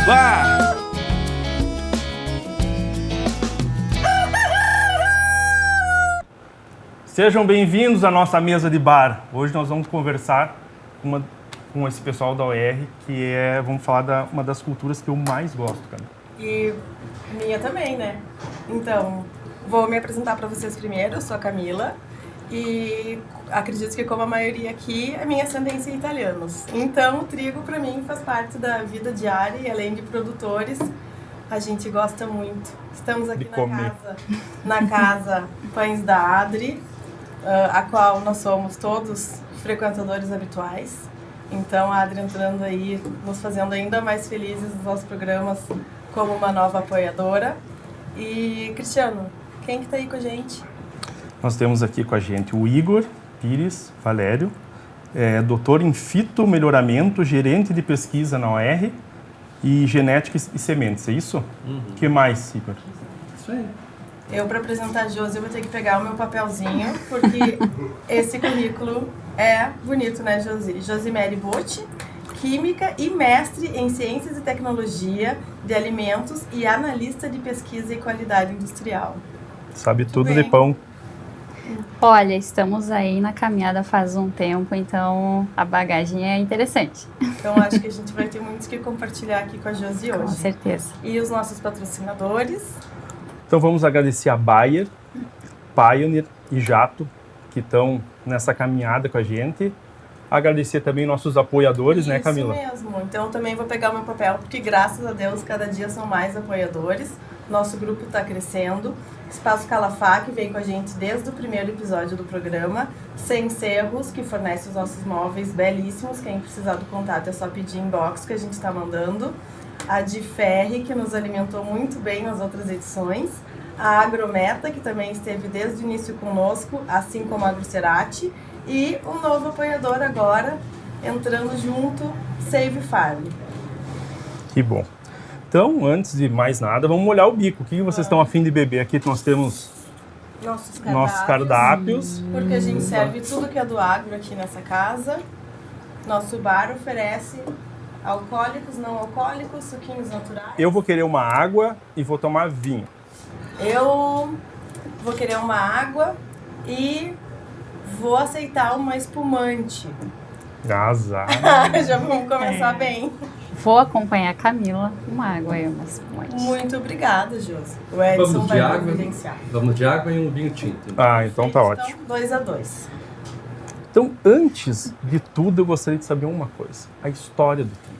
Bah! Sejam bem-vindos à nossa mesa de bar. Hoje nós vamos conversar com esse pessoal da OER, vamos falar uma das culturas que eu mais gosto, cara. E minha também, né? Então, vou me apresentar para vocês primeiro. Eu sou a Camila e acredito que, como a maioria aqui, a minha ascendência é italianos. Então, o trigo para mim faz parte da vida diária e, além de produtores, a gente gosta muito. Estamos aqui na casa Pães da Adri, a qual nós somos todos frequentadores habituais. Então, a Adri entrando aí, nos fazendo ainda mais felizes nos nossos programas como uma nova apoiadora. E, Cristiano, quem que tá aí com a gente? Nós temos aqui com a gente o Igor Pires Valério, doutor em fitomelhoramento, gerente de pesquisa na OER e genética e sementes, é isso? O que mais, Igor? Isso aí. Eu, para apresentar a Josi, vou ter que pegar o meu papelzinho, porque esse currículo é bonito, né, Josi? Josimere Botti, química e mestre em ciências e tecnologia de alimentos e analista de pesquisa e qualidade industrial. Sabe tudo de pão. Olha, estamos aí na caminhada faz um tempo, então a bagagem é interessante. Então acho que a gente vai ter muitos que compartilhar aqui com a Josi hoje. Com certeza. E os nossos patrocinadores. Então vamos agradecer a Bayer, Pioneer e Jato, que estão nessa caminhada com a gente. Agradecer também nossos apoiadores, né, Camila? Isso mesmo. Então eu também vou pegar o meu papel, porque graças a Deus cada dia são mais apoiadores. Nosso grupo está crescendo. Espaço Calafate vem com a gente desde o primeiro episódio do programa. Sem Cerros, que fornece os nossos móveis belíssimos. Quem precisar do contato é só pedir inbox que a gente está mandando. A de Ferri, que nos alimentou muito bem nas outras edições. A Agrometa, que também esteve desde o início conosco, assim como a Agrocerati. E um novo apoiador agora, entrando junto, Save Farm. Que bom. Então, antes de mais nada, vamos molhar o bico. O que vocês estão a fim de beber aqui? Nós temos nossos cardápios. Porque a gente serve tudo que é do agro aqui nessa casa. Nosso bar oferece alcoólicos, não alcoólicos, suquinhos naturais. Eu vou querer uma água e vou tomar vinho. Eu vou querer uma água e vou aceitar uma espumante. Azar. Já vamos começar bem. Vou acompanhar a Camila com uma água e uma espumante. Muito obrigada, Josi. O Edson vai providenciar. Vamos de água e um vinho tinto. Então tá ótimo. Então, 2-2. Então, antes de tudo, eu gostaria de saber uma coisa. A história do trigo.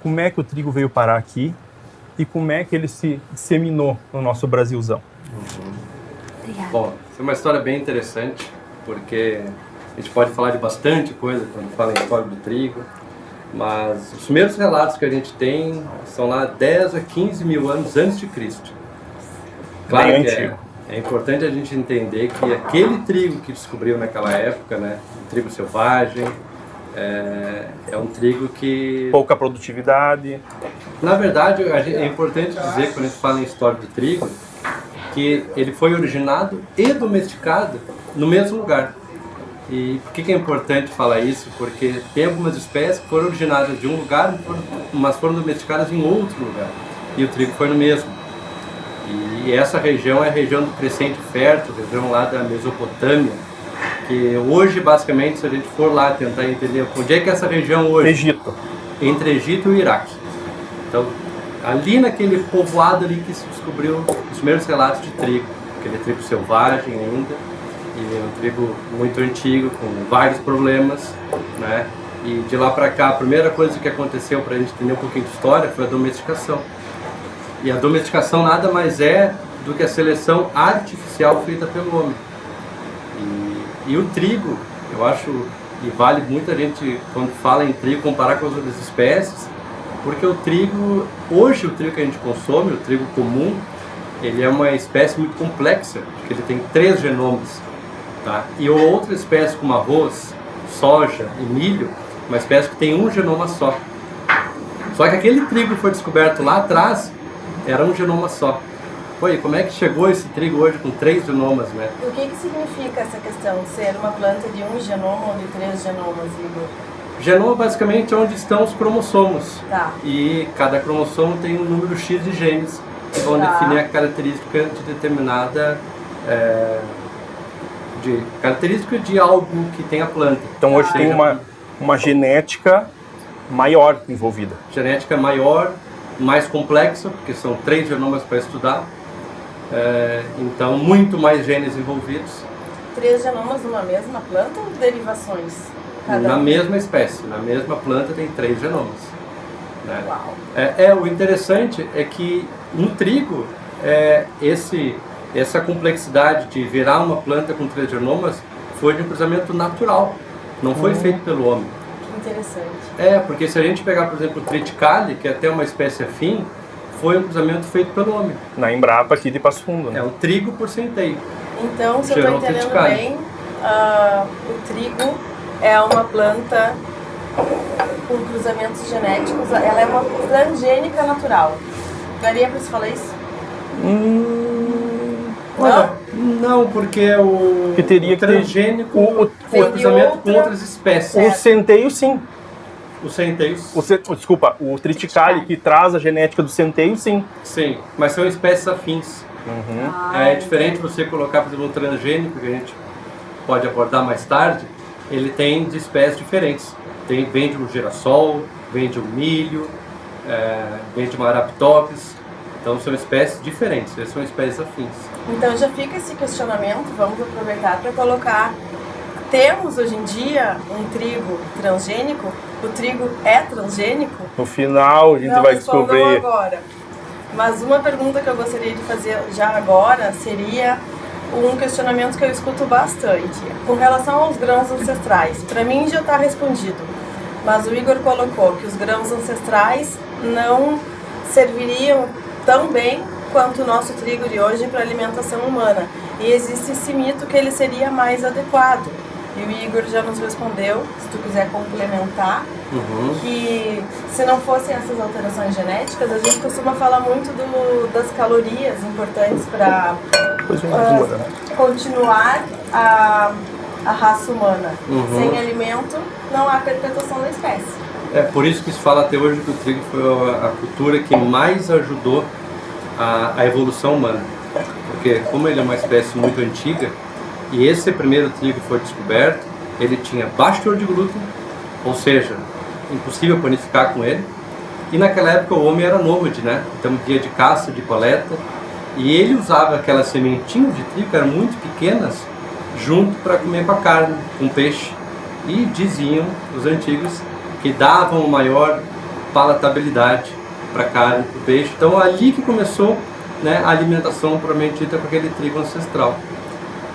Como é que o trigo veio parar aqui e como é que ele se disseminou no nosso Brasilzão? Obrigada. Bom, essa é uma história bem interessante, porque a gente pode falar de bastante coisa quando fala em história do trigo, mas os primeiros relatos que a gente tem são lá 10 a 15 mil anos antes de Cristo. Claro que é importante a gente entender que aquele trigo que descobriu naquela época, né, o trigo selvagem, é um trigo que... Pouca produtividade. Na verdade, é importante dizer, quando a gente fala em história do trigo, que ele foi originado e domesticado no mesmo lugar. E por que é importante falar isso? Porque tem algumas espécies que foram originadas de um lugar, mas foram domesticadas em outro lugar. E o trigo foi no mesmo. E essa região é a região do Crescente Fértil, região lá da Mesopotâmia, que hoje, basicamente, se a gente for lá tentar entender onde é que é essa região hoje... Egito. Entre Egito e o Iraque. Então, ali naquele povoado ali que se descobriu os primeiros relatos de trigo, aquele trigo selvagem ainda, e um trigo muito antigo, com vários problemas, né? E de lá para cá, a primeira coisa que aconteceu para a gente entender um pouquinho de história foi a domesticação. E a domesticação nada mais é do que a seleção artificial feita pelo homem. E o trigo, eu acho, e vale muita gente, quando fala em trigo, comparar com as outras espécies, porque o trigo, hoje o trigo que a gente consome, o trigo comum, ele é uma espécie muito complexa, porque ele tem 3 genomas, tá? E outra espécie como arroz, soja e milho, uma espécie que tem um genoma só. Só que aquele trigo que foi descoberto lá atrás, era um genoma só. Pô, e como é que chegou esse trigo hoje com 3 genomas, né? O que significa essa questão, ser uma planta de um genoma ou de 3 genomas, Igor? Genoma basicamente é onde estão os cromossomos. Tá. E cada cromossomo tem um número X de genes que vão definir a característica de determinada característica de algo que tem a planta. Então hoje tem uma genética maior envolvida. Genética maior, mais complexa, porque são 3 genomas para estudar. Então muito mais genes envolvidos. 3 genomas numa mesma planta ou derivações? Na mesma espécie, na mesma planta tem 3 genomas. Né? Uau. O interessante é que no trigo, essa complexidade de virar uma planta com 3 genomas foi de um cruzamento natural, não foi feito pelo homem. Que interessante. Porque se a gente pegar, por exemplo, o triticale, que é até uma espécie afim, foi um cruzamento feito pelo homem. Na Embrapa aqui de Passo Fundo. Né? É um trigo por centeio. Então, se eu estou entendendo bem, o trigo é uma planta com cruzamentos genéticos, ela é uma transgênica natural. Daria para se falar isso? Não, porque o transgênico o cruzamento com outras espécies. O centeio, sim. Os centeios. Desculpa, o triticale que traz a genética do centeio, sim. Sim, mas são espécies afins. É diferente você colocar, por exemplo, um transgênico, que a gente pode abordar mais tarde, ele tem de espécies diferentes. Vem de um girassol, vem de um milho, vem de uma arabidopsis. Então são espécies diferentes, são espécies afins. Então já fica esse questionamento, vamos aproveitar para colocar. Temos hoje em dia um trigo transgênico? O trigo é transgênico? No final a gente vai descobrir. Não agora. Mas uma pergunta que eu gostaria de fazer já agora seria um questionamento que eu escuto bastante. Com relação aos grãos ancestrais, para mim já está respondido. Mas o Igor colocou que os grãos ancestrais não serviriam tão bem quanto o nosso trigo de hoje para alimentação humana. E existe esse mito que ele seria mais adequado. E o Igor já nos respondeu, se tu quiser complementar, que se não fossem essas alterações genéticas, a gente costuma falar muito das calorias importantes para continuar a raça humana. Sem alimento, não há perpetuação da espécie. É por isso que se fala até hoje que o trigo foi a cultura que mais ajudou a evolução humana. Porque como ele é uma espécie muito antiga, e esse primeiro trigo foi descoberto, ele tinha baixo teor de glúten, ou seja, impossível panificar com ele. E naquela época o homem era nômade, né? Então dia de caça, de coleta, e ele usava aquelas sementinhas de trigo, que eram muito pequenas, junto para comer com a carne, com peixe. E diziam os antigos que davam maior palatabilidade para a carne, para o peixe. Então ali que começou, né, a alimentação propriamente dita com aquele trigo ancestral.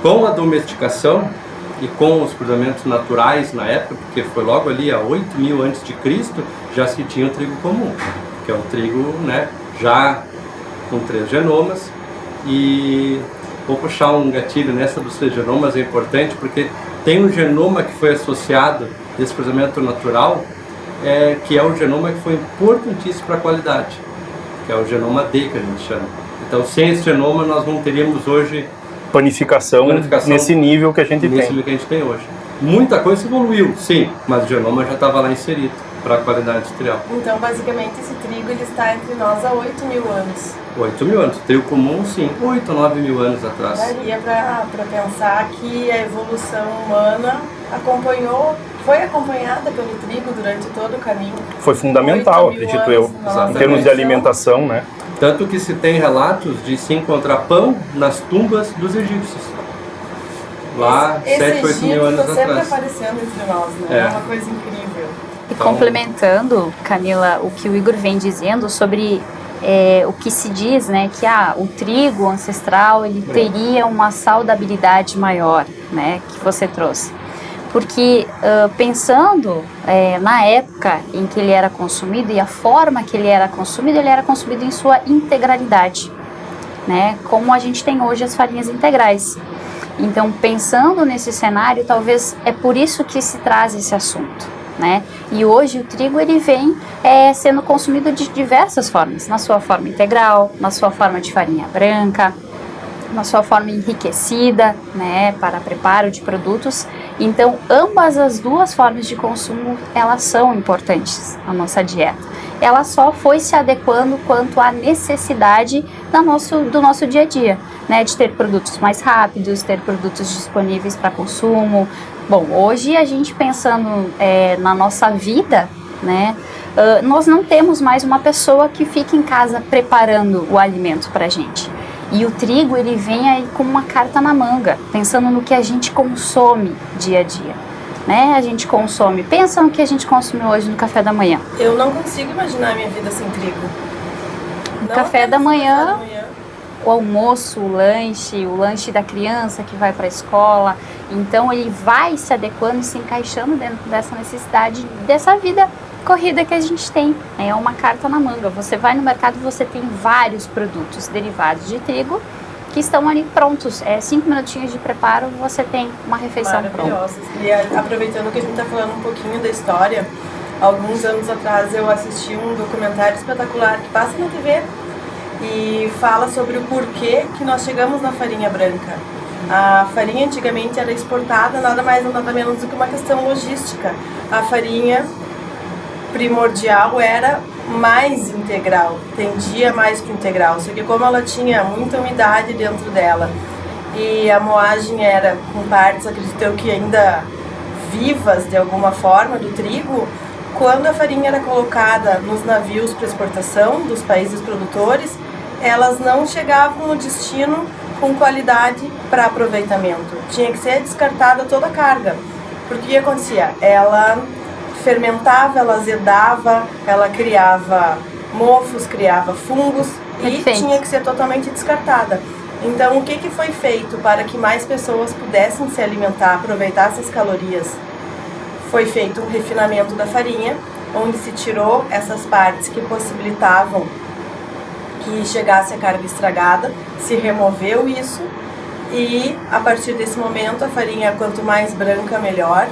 Com a domesticação e com os cruzamentos naturais na época, porque foi logo ali a 8.000 a.C., já se tinha o trigo comum, que é o trigo, né, já com 3 genomas. E vou puxar um gatilho nessa dos 3 genomas, é importante, porque tem um genoma que foi associado desse cruzamento natural, que é o genoma que foi importantíssimo para a qualidade, que é o genoma D, que a gente chama. Então, sem esse genoma, nós não teríamos hoje panificação nesse nível que a gente tem. Nesse nível que a gente tem hoje. Muita coisa evoluiu, sim, mas o genoma já estava lá inserido para a qualidade industrial. Então, basicamente, esse trigo ele está entre nós há 8.000 anos. 8.000 anos. Trigo comum, sim, 8 ou 9.000 anos atrás. Daria para pensar que a evolução humana foi acompanhada pelo trigo durante todo o caminho. Foi fundamental, acredito eu, em termos de alimentação, né? Tanto que se tem relatos de se encontrar pão nas tumbas dos egípcios. Lá, 7, 8 mil anos atrás. Sempre aparecendo entre nós, né? É uma coisa incrível. E complementando, Camila, o que o Igor vem dizendo sobre o que se diz, né, que o trigo ancestral ele teria uma saudabilidade maior, né, que você trouxe. Porque pensando na época em que ele era consumido e a forma que ele era consumido em sua integralidade, né? Como a gente tem hoje as farinhas integrais. Então, pensando nesse cenário, talvez é por isso que se traz esse assunto, né? E hoje o trigo ele vem sendo consumido de diversas formas, na sua forma integral, na sua forma de farinha branca, na sua forma enriquecida, né, para preparo de produtos. Então, ambas as duas formas de consumo, elas são importantes na nossa dieta. Ela só foi se adequando quanto à necessidade do nosso dia a dia, né? De ter produtos mais rápidos, ter produtos disponíveis para consumo. Bom, hoje a gente pensando na nossa vida, né? Nós não temos mais uma pessoa que fica em casa preparando o alimento para a gente. E o trigo, ele vem aí com uma carta na manga, pensando no que a gente consome dia a dia, né? A gente consome, pensa no que a gente consumiu hoje no café da manhã. Eu não consigo imaginar a minha vida sem trigo. Café da manhã, o almoço, o lanche da criança que vai para a escola. Então ele vai se adequando e se encaixando dentro dessa necessidade, dessa vida corrida que a gente tem. É uma carta na manga. Você vai no mercado e você tem vários produtos derivados de trigo que estão ali prontos. 5 minutinhos de preparo, você tem uma refeição pronta. E aproveitando que a gente está falando um pouquinho da história, alguns anos atrás eu assisti um documentário espetacular que passa na TV e fala sobre o porquê que nós chegamos na farinha branca. A farinha antigamente era exportada nada mais nada menos do que uma questão logística. A farinha primordial era mais integral, tendia mais para integral, só que como ela tinha muita umidade dentro dela e a moagem era com partes, acredito eu, que ainda vivas de alguma forma do trigo, quando a farinha era colocada nos navios para exportação dos países produtores, elas não chegavam no destino com qualidade para aproveitamento. Tinha que ser descartada toda a carga. Porque o que acontecia? Ela fermentava, ela azedava, ela criava mofos, criava fungos e tinha que ser totalmente descartada. Então, o que foi feito para que mais pessoas pudessem se alimentar, aproveitar essas calorias? Foi feito um refinamento da farinha, onde se tirou essas partes que possibilitavam que chegasse a carga estragada, se removeu isso e a partir desse momento a farinha, quanto mais branca, melhor,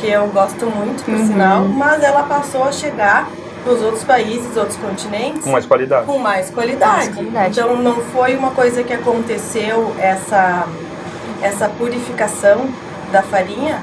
que eu gosto muito, por sinal, mas ela passou a chegar nos outros países, outros continentes com mais qualidade. Com mais qualidade. Então não foi uma coisa que aconteceu essa purificação da farinha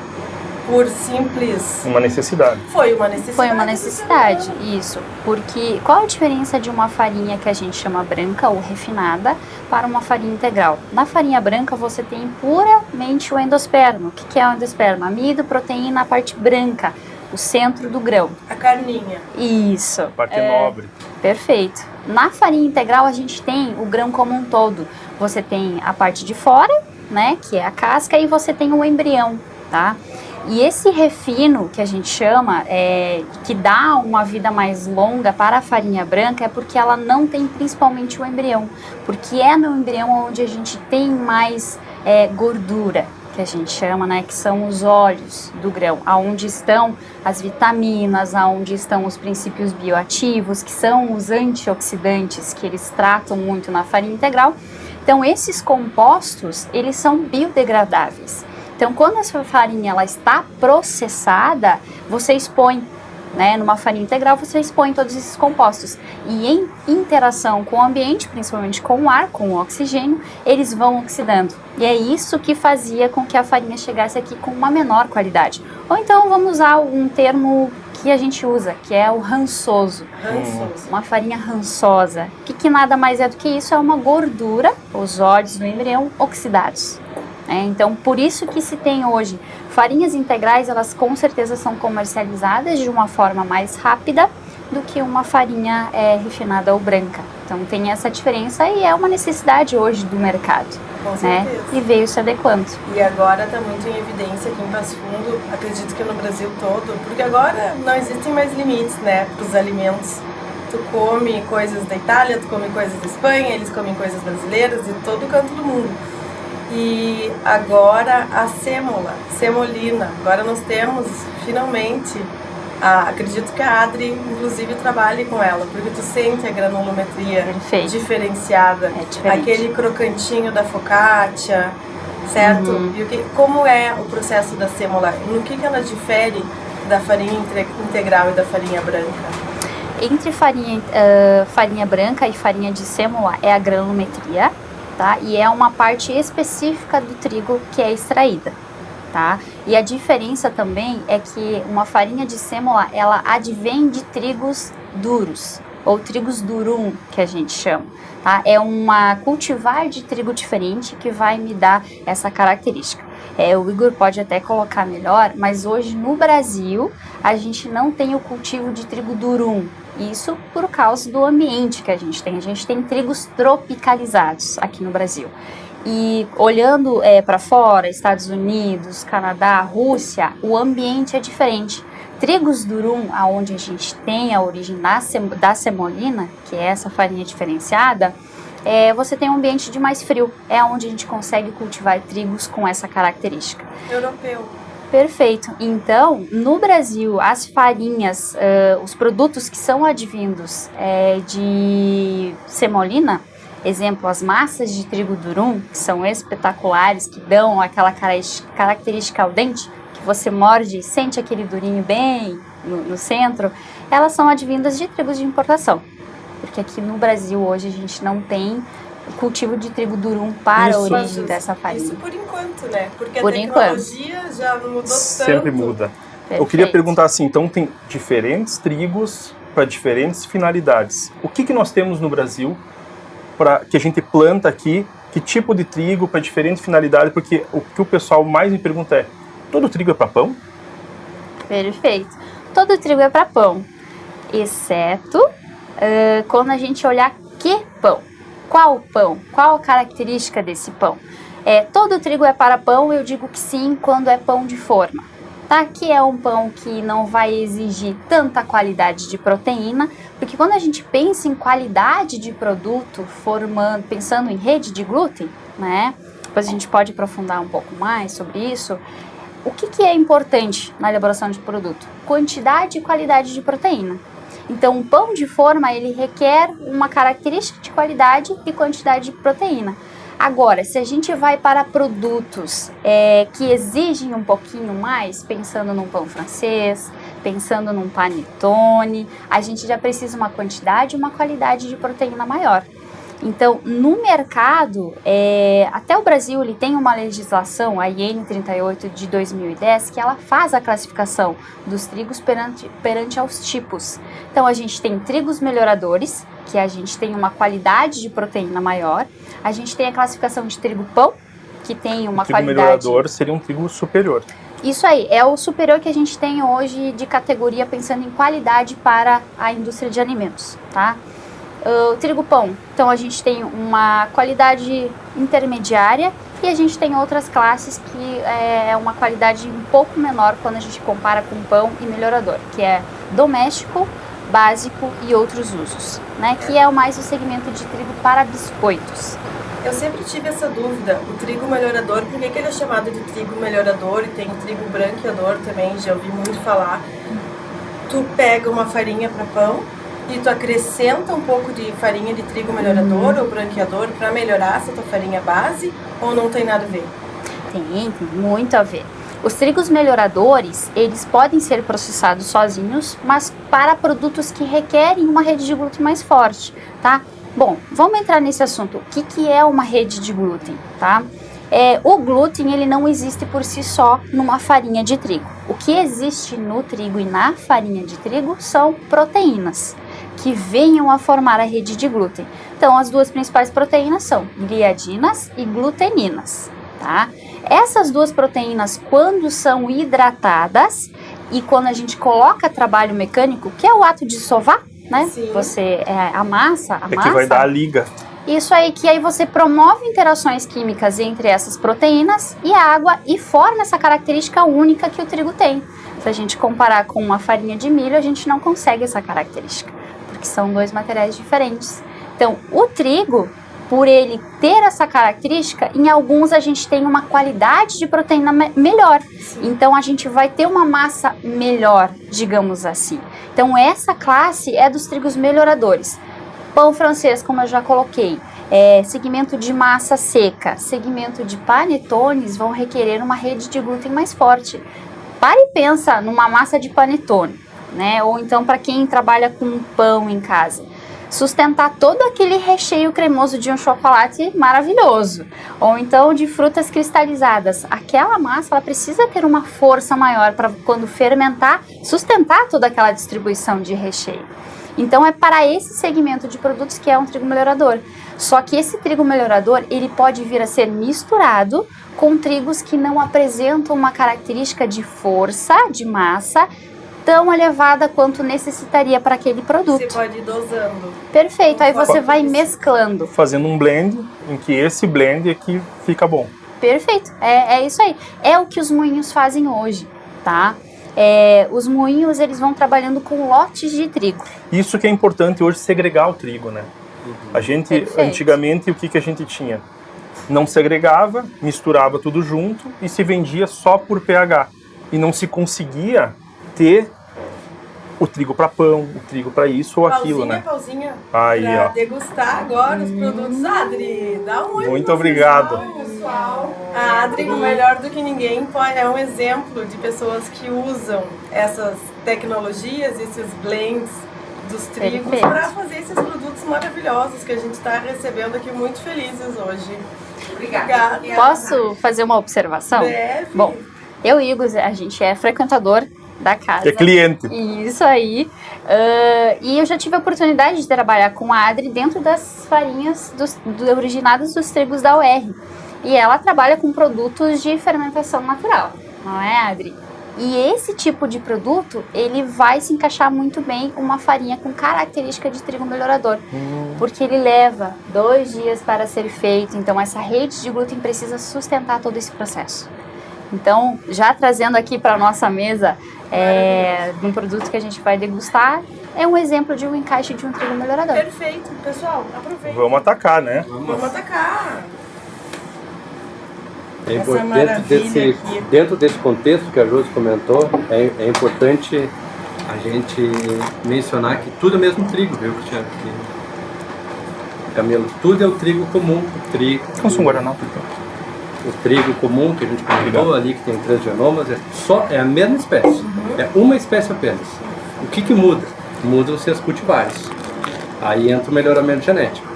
por simples... Uma necessidade. Foi uma necessidade. Foi uma necessidade, isso. Porque qual a diferença de uma farinha que a gente chama branca ou refinada para uma farinha integral? Na farinha branca você tem puramente o endospermo. O que é o endospermo? Amido, proteína, a parte branca, o centro do grão. A carninha. Isso. A parte nobre. Perfeito. Na farinha integral a gente tem o grão como um todo. Você tem a parte de fora, né, que é a casca, e você tem o embrião, tá? E esse refino que a gente chama, que dá uma vida mais longa para a farinha branca, é porque ela não tem principalmente o embrião. Porque é no embrião onde a gente tem mais gordura, que a gente chama, né, que são os óleos do grão, aonde estão as vitaminas, aonde estão os princípios bioativos, que são os antioxidantes que eles tratam muito na farinha integral. Então esses compostos, eles são biodegradáveis. Então, quando essa farinha ela está processada, você expõe, né, numa farinha integral, você expõe todos esses compostos. E em interação com o ambiente, principalmente com o ar, com o oxigênio, eles vão oxidando. E é isso que fazia com que a farinha chegasse aqui com uma menor qualidade. Ou então, vamos usar um termo que a gente usa, que é o rançoso. Uma farinha rançosa. Que nada mais é do que isso, é uma gordura, os óleos do embrião oxidados. Então, por isso que se tem hoje farinhas integrais, elas com certeza são comercializadas de uma forma mais rápida do que uma farinha refinada ou branca. Então, tem essa diferença e é uma necessidade hoje do mercado. Com certeza. Né? E veio se adequando. E agora está muito em evidência aqui em Passo Fundo, acredito que no Brasil todo, porque agora não existem mais limites, né, para os alimentos. Tu come coisas da Itália, tu come coisas da Espanha, eles comem coisas brasileiras de todo canto do mundo. E agora a semolina, agora nós temos finalmente, acredito que a Adri inclusive trabalhe com ela, porque tu sente a granulometria diferenciada, aquele crocantinho da focaccia, certo? E como é o processo da sêmola? No que ela difere da farinha integral e da farinha branca? Entre farinha branca e farinha de sêmola é a granulometria. Tá? E é uma parte específica do trigo que é extraída. tá? E a diferença também é que uma farinha de sêmola, ela advém de trigos duros, ou trigos durum, que a gente chama, tá? É uma cultivar de trigo diferente que vai me dar essa característica. O Igor pode até colocar melhor, mas hoje no Brasil a gente não tem o cultivo de trigo durum. Isso por causa do ambiente que a gente tem. A gente tem trigos tropicalizados aqui no Brasil. E olhando para fora, Estados Unidos, Canadá, Rússia, o ambiente é diferente. Trigos durum, onde a gente tem a origem da semolina, que é essa farinha diferenciada, você tem um ambiente de mais frio. É onde a gente consegue cultivar trigos com essa característica. Europeu. Perfeito. Então, no Brasil, as farinhas, os produtos que são advindos de semolina, exemplo, as massas de trigo durum, que são espetaculares, que dão aquela característica ao dente, que você morde e sente aquele durinho bem no centro, elas são advindas de trigos de importação. Porque aqui no Brasil hoje a gente não tem o cultivo de trigo durum para a origem dessa farinha. Isso por enquanto, né? Porque por a tecnologia já mudou tanto. Sempre muda. Perfeito. Eu queria perguntar assim, então tem diferentes trigos para diferentes finalidades. O que nós temos no Brasil que a gente planta aqui? Que tipo de trigo para diferentes finalidades? Porque o que o pessoal mais me pergunta é, todo trigo é para pão? Perfeito. Todo trigo é para pão, exceto quando a gente olhar que pão. Qual pão? Qual a característica desse pão? Todo trigo é para pão, eu digo que sim, quando é pão de forma. Tá? Que é um pão que não vai exigir tanta qualidade de proteína, porque quando a gente pensa em qualidade de produto, pensando em rede de glúten, né? Depois a gente pode aprofundar um pouco mais sobre isso. O que é importante na elaboração de produto? Quantidade e qualidade de proteína. Então, um pão de forma, ele requer uma característica de qualidade e quantidade de proteína. Agora, se a gente vai para produtos que exigem um pouquinho mais, pensando num pão francês, pensando num panetone, a gente já precisa uma quantidade e uma qualidade de proteína maior. Então, no mercado, até o Brasil ele tem uma legislação, a IN 38 de 2010, que ela faz a classificação dos trigos perante aos tipos. Então, a gente tem trigos melhoradores, que a gente tem uma qualidade de proteína maior. A gente tem a classificação de trigo pão, que tem uma qualidade... O trigo melhorador seria um trigo superior. Isso aí, é o superior que a gente tem hoje de categoria pensando em qualidade para a indústria de alimentos, tá? O trigo pão, então a gente tem uma qualidade intermediária e a gente tem outras classes que é uma qualidade um pouco menor quando a gente compara com pão e melhorador, que é doméstico, básico e outros usos, né? Que é mais o segmento de trigo para biscoitos. Eu sempre tive essa dúvida, o trigo melhorador, por que ele é chamado de trigo melhorador e tem o trigo branqueador também, já ouvi muito falar. Tu pega uma farinha para pão e tu acrescenta um pouco de farinha de trigo melhorador ou branqueador para melhorar essa tua farinha base, ou não tem nada a ver? Tem muito a ver. Os trigos melhoradores, eles podem ser processados sozinhos, mas para produtos que requerem uma rede de glúten mais forte, tá? Bom, vamos entrar nesse assunto. O que é uma rede de glúten, tá? O glúten, ele não existe por si só numa farinha de trigo. O que existe no trigo e na farinha de trigo são proteínas que venham a formar a rede de glúten. Então, as duas principais proteínas são gliadinas e gluteninas, tá? Essas duas proteínas, quando são hidratadas e quando a gente coloca trabalho mecânico, que é o ato de sovar, né? Sim. Você amassa. Que vai dar a liga. Isso aí, que aí você promove interações químicas entre essas proteínas e a água e forma essa característica única que o trigo tem. Se a gente comparar com uma farinha de milho, a gente não consegue essa característica, porque são dois materiais diferentes. Então, o trigo, por ele ter essa característica, em alguns a gente tem uma qualidade de proteína melhor. Sim. Então, a gente vai ter uma massa melhor, digamos assim. Então, essa classe é dos trigos melhoradores. Pão francês, como eu já coloquei, segmento de massa seca, segmento de panetones vão requerer uma rede de glúten mais forte. Pare e pensa numa massa de panetone, né? Ou então para quem trabalha com pão em casa. sustentar todo aquele recheio cremoso de um chocolate maravilhoso, ou então de frutas cristalizadas. Aquela massa, ela precisa ter uma força maior para, quando fermentar, sustentar toda aquela distribuição de recheio. Então é para esse segmento de produtos que é um trigo melhorador. Só que esse trigo melhorador, ele pode vir a ser misturado com trigos que não apresentam uma característica de força, de massa, tão elevada quanto necessitaria para aquele produto. Você pode ir dosando. Perfeito, aí você vai mesclando. Fazendo um blend, em que esse blend aqui fica bom. Perfeito, é isso aí. É o que os moinhos fazem hoje, tá? Os moinhos, eles vão trabalhando com lotes de trigo. Isso que é importante hoje, segregar o trigo, né? A gente, Perfeito. antigamente, o que a gente tinha? Não segregava, misturava tudo junto e se vendia só por pH. E não se conseguia ter o trigo para pão, o trigo para isso ou aquilo, né? Pauzinha, Aí, pra ó. degustar agora os produtos. Adri, dá um oi. Muito pro obrigado. pessoal. A Adri, melhor do que ninguém, é um exemplo de pessoas que usam essas tecnologias, esses blends dos trigos Perfeito. para fazer esses produtos maravilhosos que a gente está recebendo aqui, muito felizes hoje. Obrigada. Posso fazer uma observação? Deve. Bom, eu e o Igor, a gente é frequentador da casa. É cliente. Isso aí. E eu já tive a oportunidade de trabalhar com a Adri dentro das farinhas originadas dos trigos da UR. E ela trabalha com produtos de fermentação natural, não é, Adri? E esse tipo de produto, ele vai se encaixar muito bem com uma farinha com característica de trigo melhorador. Porque ele leva 2 dias para ser feito, então essa rede de glúten precisa sustentar todo esse processo. Então, já trazendo aqui para a nossa mesa de um produto que a gente vai degustar, é um exemplo de um encaixe de um trigo melhorador. Perfeito, pessoal, aproveita. Vamos atacar, né? Vamos atacar. É Essa importante, maravilha aqui. dentro desse contexto que a Josi comentou, é importante a gente mencionar que tudo é o mesmo trigo, viu, Cristiano? Camilo, tudo é o trigo comum, Vamos um guaraná. o trigo comum que a gente comentou ali, que tem 3 genomas, é a mesma espécie, é uma espécie apenas. O que muda? Mudam-se as cultivares. Aí entra o melhoramento genético.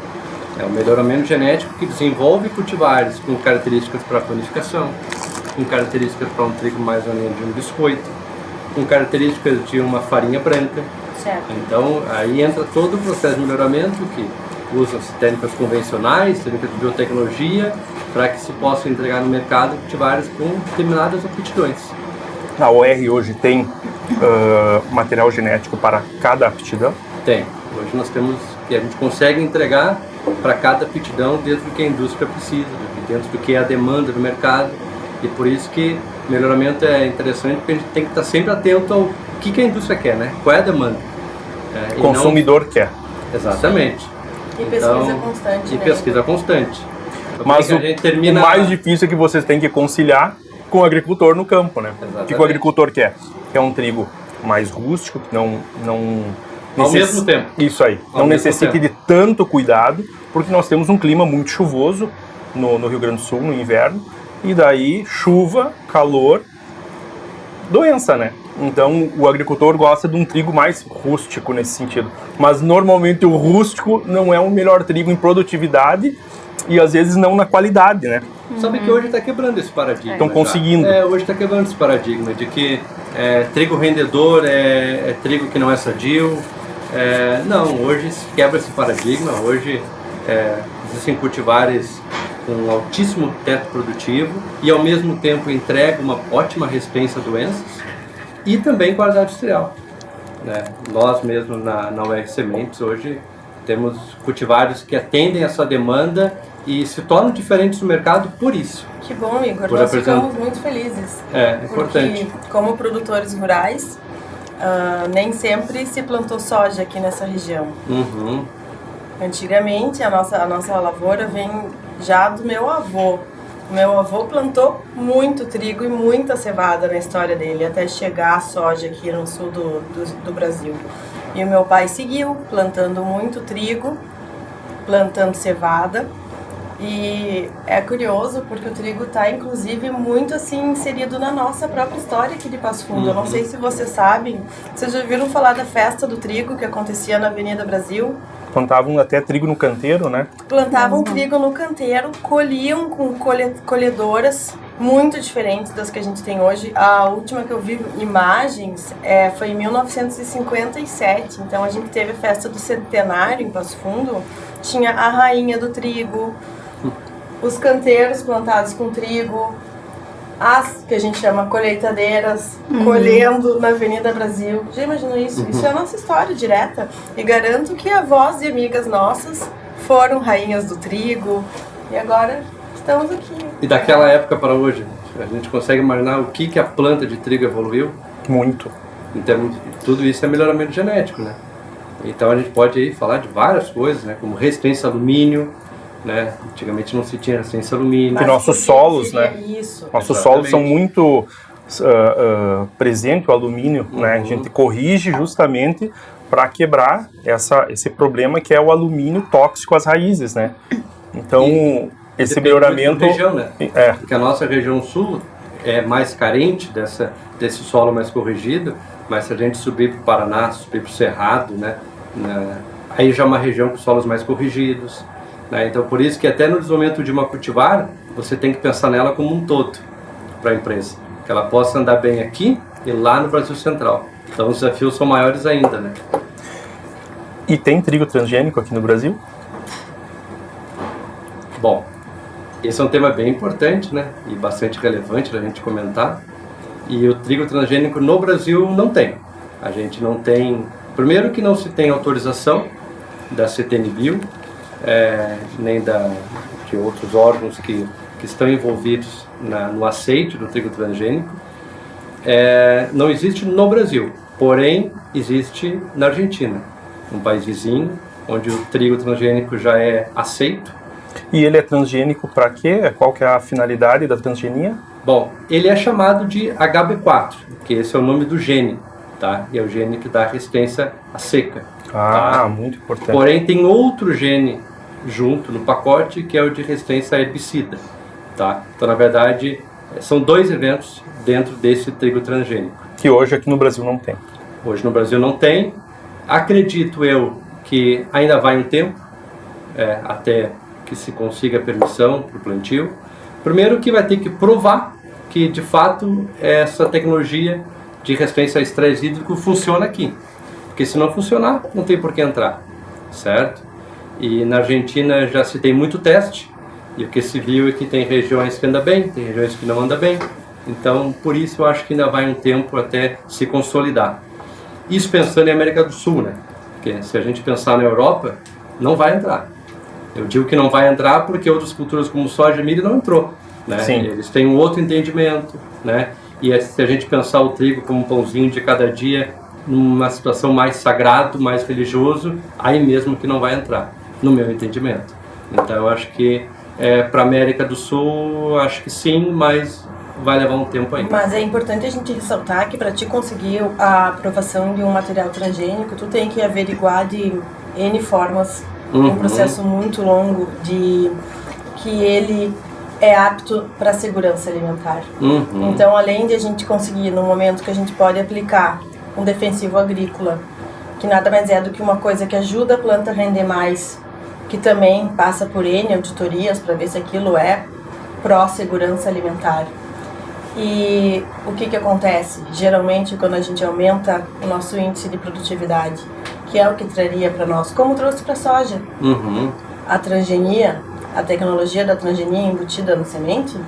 É o melhoramento genético que desenvolve cultivares com características para panificação, com características para um trigo mais ou menos de um biscoito, com características de uma farinha branca. Certo. Então, aí entra todo o processo de melhoramento que usa-se técnicas convencionais, técnicas de biotecnologia, para que se possa entregar no mercado cultivares com determinadas aptidões. A OR hoje tem material genético para cada aptidão? Tem. Hoje nós temos, que a gente consegue entregar para cada aptidão dentro do que a indústria precisa, dentro do que é a demanda do mercado. E por isso que melhoramento é interessante, porque a gente tem que estar sempre atento ao que a indústria quer, né? Qual é a demanda? O consumidor quer. Exatamente. E pesquisa constante, E né? pesquisa constante. Então, Mas a o gente termina... mais difícil é que vocês têm que conciliar com o agricultor no campo, né? O que o agricultor quer? Quer um trigo mais rústico, que não Ao mesmo tempo. Isso aí. Ao Não mesmo necessite tempo. de tanto cuidado, porque nós temos um clima muito chuvoso no Rio Grande do Sul, no inverno, e daí chuva, calor, doença, né? Então o agricultor gosta de um trigo mais rústico nesse sentido. Mas normalmente o rústico não é o melhor trigo em produtividade e às vezes não na qualidade, né? Sabe que hoje está quebrando esse paradigma. Estão já. conseguindo. Hoje está quebrando esse paradigma de que trigo rendedor é trigo que não é sadio. Não, hoje se quebra esse paradigma. Hoje existem cultivares com altíssimo teto produtivo e ao mesmo tempo entrega uma ótima resistência a doenças e também qualidade industrial. Nós mesmos na UR Sementes hoje temos cultivares que atendem essa demanda e se tornam diferentes no mercado por isso. Que bom, Igor. Por Nós apresentar- ficamos muito felizes. É importante. Porque, como produtores rurais, nem sempre se plantou soja aqui nessa região. Uhum. Antigamente, a nossa lavoura vem já do meu avô. O meu avô plantou muito trigo e muita cevada na história dele, até chegar a soja aqui no sul do Brasil. E o meu pai seguiu plantando muito trigo, plantando cevada. E é curioso porque o trigo está, inclusive, muito assim inserido na nossa própria história aqui de Passo Fundo. Eu não sei se vocês sabem, vocês já ouviram falar da festa do trigo que acontecia na Avenida Brasil? plantavam até trigo no canteiro, né? Plantavam trigo no canteiro, colhiam com colhedoras muito diferentes das que a gente tem hoje. A última que eu vi imagens foi em 1957, então a gente teve a festa do centenário em Passo Fundo, tinha a rainha do trigo, os canteiros plantados com trigo, as que a gente chama colheitadeiras, colhendo na Avenida Brasil. Já imaginou isso? Isso é a nossa história direta. E garanto que avós e amigas nossas foram rainhas do trigo. E agora estamos aqui. E daquela época para hoje, a gente consegue imaginar o que a planta de trigo evoluiu? Muito. Então, tudo isso é melhoramento genético, né? Então a gente pode aí falar de várias coisas, né? Como resistência a alumínio, né? Antigamente não se tinha resistência a alumínio. E nossos solos, né? Isso. Nossos solos são muito presentes o alumínio, né? A gente corrige justamente para quebrar esse problema que é o alumínio tóxico às raízes, né? Então, esse melhoramento... Região, né? Porque a nossa região sul é mais carente desse solo mais corrigido, mas se a gente subir para o Paraná, subir para o Cerrado, né? Aí já é uma região com solos mais corrigidos. Né? Então, por isso que até no desenvolvimento de uma cultivar, você tem que pensar nela como um todo para a empresa. Que ela possa andar bem aqui e lá no Brasil Central. Então, os desafios são maiores ainda, né? E tem trigo transgênico aqui no Brasil? Bom, esse é um tema bem importante, né? E bastante relevante da gente comentar. E o trigo transgênico no Brasil não tem. A gente não tem... Primeiro que não se tem autorização da CTN-Bio, nem de outros órgãos que estão envolvidos no aceite do trigo transgênico. Não existe no Brasil, porém existe na Argentina, um país vizinho, onde o trigo transgênico já é aceito. E ele é transgênico para quê? Qual que é a finalidade da transgenia? Bom, ele é chamado de HB4, que esse é o nome do gene, tá? E é o gene que dá resistência à seca. Ah, tá? Muito importante. Porém, tem outro gene junto no pacote, que é o de resistência a herbicida, tá? Então, na verdade, são dois eventos dentro desse trigo transgênico. Que hoje aqui no Brasil não tem. Hoje no Brasil não tem. Acredito eu que ainda vai um tempo, até que se consiga a permissão para o plantio. Primeiro que vai ter que provar que, de fato, essa tecnologia de resistência a estresse hídrico funciona aqui. Porque se não funcionar, não tem por que entrar, certo? E na Argentina já se tem muito teste, e o que se viu é que tem regiões que andam bem, tem regiões que não andam bem. Então, por isso eu acho que ainda vai um tempo até se consolidar. Isso pensando em América do Sul, né? Porque se a gente pensar na Europa, não vai entrar. Eu digo que não vai entrar porque outras culturas como soja e milho não entrou, né? Sim. Eles têm um outro entendimento, né? E se a gente pensar o trigo como um pãozinho de cada dia, numa situação mais sagrado, mais religioso, aí mesmo que não vai entrar, no meu entendimento. Então eu acho que para a América do Sul, acho que sim, mas vai levar um tempo ainda. Mas é importante a gente ressaltar que para te conseguir a aprovação de um material transgênico, tu tem que averiguar de N formas, um processo muito longo de que ele é apto para a segurança alimentar. Então, além de a gente conseguir, no momento que a gente pode aplicar um defensivo agrícola, que nada mais é do que uma coisa que ajuda a planta a render mais, que também passa por N auditorias para ver se aquilo é pró-segurança alimentar. E o que acontece? Geralmente, quando a gente aumenta o nosso índice de produtividade, que é o que traria para nós, como trouxe para a soja, a transgenia, a tecnologia da transgenia embutida na semente,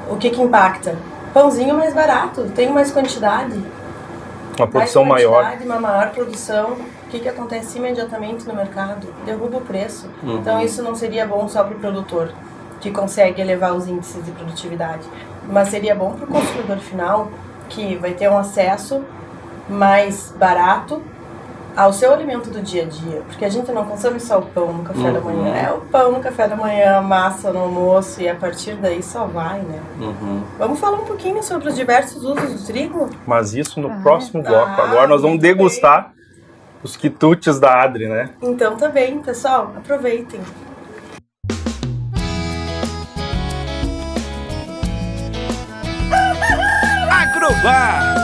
o que impacta? Pãozinho mais barato, tem mais quantidade. Uma produção maior. Uma maior produção. O que acontece imediatamente no mercado? Derruba o preço. Então isso não seria bom só para o produtor, que consegue elevar os índices de produtividade, mas seria bom para o consumidor final, que vai ter um acesso mais barato ao seu alimento do dia a dia, porque a gente não consome só o pão no café da manhã, é o pão no café da manhã, a massa no almoço, e a partir daí só vai, né? Vamos falar um pouquinho sobre os diversos usos do trigo? Mas isso no próximo bloco. Agora nós vamos degustar os quitutes da Adri, né? Então tá bem, pessoal, aproveitem. Agrobar